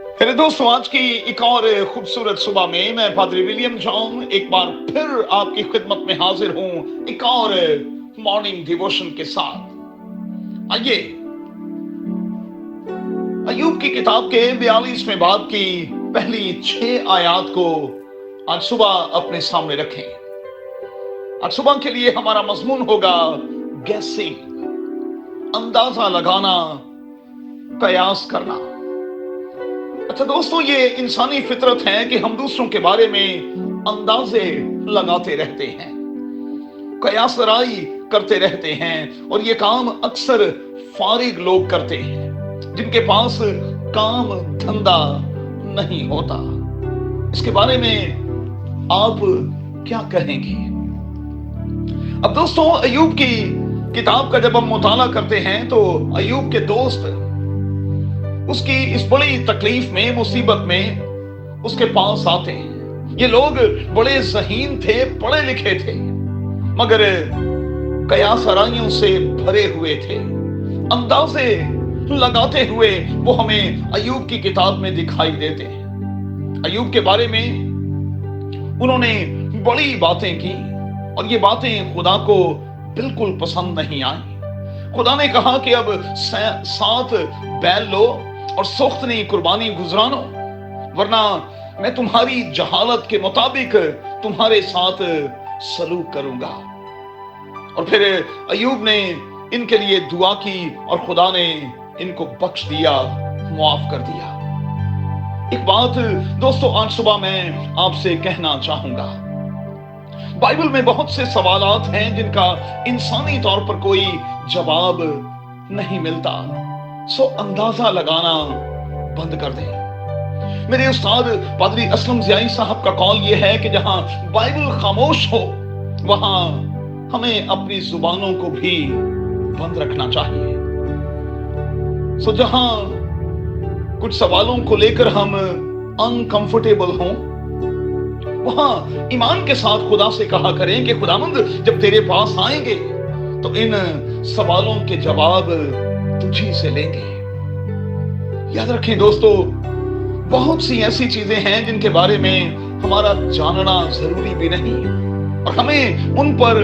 मेरे दोस्तों, आज की एक और खूबसूरत सुबह में मैं पादरी विलियम जॉन एक बार फिर आपकी खिदमत में हाजिर हूं, एक और मॉर्निंग डिवोशन के साथ। आइए अय्यूब की किताब के 42वें बाब की पहली 6 आयत को आज सुबह अपने सामने रखें। आज सुबह के लिए हमारा मजमून होगा गैसिंग, अंदाजा लगाना, कयास करना। अच्छा दोस्तों, ये इंसानी फितरत है कि हम दूसरों के बारे में अंदाजे लगाते रहते हैं, कयासराई करते रहते हैं, और ये काम अक्सर फारिग लोग करते हैं जिनके पास काम धंधा नहीं होता। इसके बारे में आप क्या कहेंगे? अब दोस्तों, अय्यूब की किताब का जब हम मुताला करते हैं तो अय्यूब के दोस्त उसकी इस बड़ी तकलीफ में, मुसीबत में उसके पास आते हैं। ये लोग बड़े ज़हीन थे, पढ़े लिखे थे, मगर कयासराइयों से भरे हुए थे। अंदाजे लगाते हुए वो हमें अय्यूब की किताब में दिखाई देते हैं। अय्यूब के बारे में उन्होंने बड़ी बातें की और ये बातें खुदा को बिल्कुल पसंद नहीं आई। खुदा ने कहा कि अब 7 बैल लो और सोख्तनी कुर्बानी गुजरानो, वरना मैं तुम्हारी जहालत के मुताबिक तुम्हारे साथ सलूक करूंगा। और फिर अय्यूब ने इनके लिए दुआ की और खुदा ने इनको बख्श दिया, मुआफ कर दिया। एक बात दोस्तों आज सुबह मैं आपसे कहना चाहूंगा, बाइबल में बहुत से सवालात हैं जिनका इंसानी तौर पर कोई जवाब नहीं मिलता, सो अंदाजा लगाना बंद कर दें। मेरे उस्ताद पादरी असलम ज़ियाई साहब का कॉल यह है कि जहां बाइबल खामोश हो वहां हमें अपनी जुबानों को भी बंद रखना चाहिए। सो जहां कुछ सवालों को लेकर हम अनकंफर्टेबल हों, वहां ईमान के साथ खुदा से कहा करें कि खुदावंद, जब तेरे पास आएंगे तो इन सवालों के जवाब तुझी से लेंगे। याद रखें दोस्तों, बहुत सी ऐसी चीजें हैं जिनके बारे में हमारा जानना जरूरी भी नहीं और हमें उन पर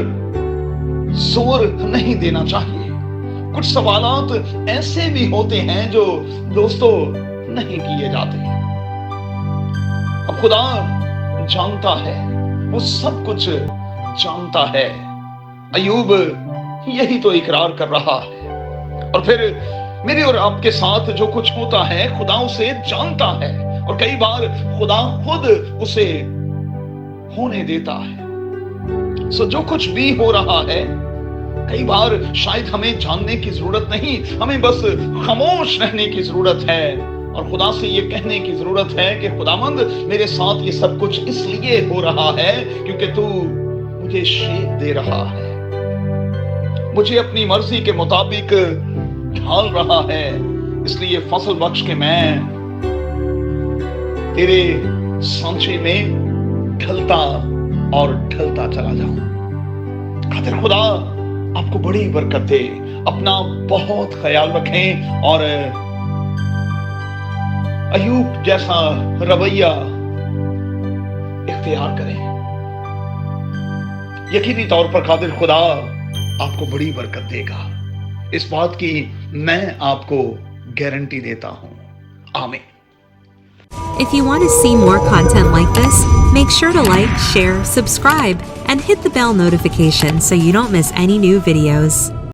जोर नहीं देना चाहिए। कुछ सवालात ऐसे भी होते हैं जो दोस्तों नहीं किए जाते। अब खुदा जानता है, वो सब कुछ जानता है। अय्यूब यही तो इकरार कर रहा है। और फिर मेरे और आपके साथ जो कुछ होता है खुदा उसे जानता है और कई बार खुदा खुद उसे होने देता है। सो जो कुछ भी हो रहा है, कई बार शायद हमें जानने की जरूरत नहीं, हमें बस खामोश रहने की जरूरत है और खुदा से ये कहने की जरूरत है कि खुदावंद, मेरे साथ ये सब कुछ इसलिए हो रहा है क्योंकि तू मुझे शेप दे रहा है, मुझे अपनी मर्जी के मुताबिक ढाल रहा है, इसलिए फसल बख्श के मैं तेरे सांचे में ढलता और ढलता चला जाऊं। खातिर खुदा आपको बड़ी बरकत दे। अपना बहुत ख्याल रखें और अय्यूब जैसा रवैया इख्तियार करें। यकीनी तौर पर कादिर खुदा आपको बड़ी बरकत देगा, इस बात की मैं आपको गारंटी देता हूं। आमीन। If you want to see more content like this, make sure to like, share, subscribe, and hit the bell notification so you don't miss any new videos.